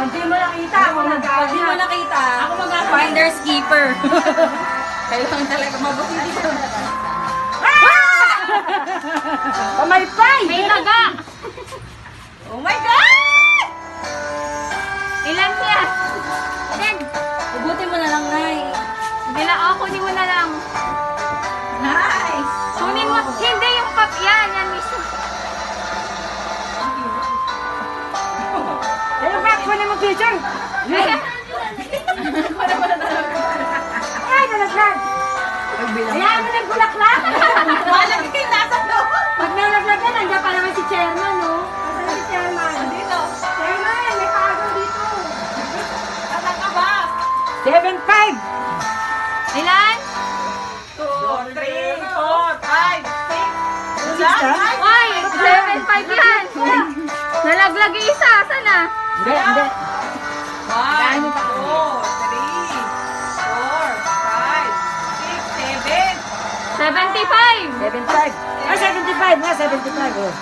Pag di mo nakita, ako Pag di mo nakita, Ako mag-aasal. finder's keeper. Kailangan talaga mabuti dito. Pamaypay! May taga! Oh my God! Ilan siya? Then, Ubuti mo na lang, Nay. hindi na ako, kunin mo na lang. Nice! Kunin mo, hindi yung pap, yan mismo. Ayun ba, kunin mo teacher! Ayan. Ay, nalaglag! Ayan mo ng bulaklak! Malaki kayo nasa loob. Pag nalaglag ka, nandiyan pa naman si chairman, no? Nasaan si chairman? Dito. Chairman, may kaagaw dito. Saan ka ba? 7-5! Ilan? 2, 3, 4, 5, 6. Six na? Oy, 7-5 yan. Nalaglag yung isa, sana? Hindi, hindi. 1, 2, 3, 4, 5, 6, 7. 75. 7-5. Ay, 75 nga, 75. Oh.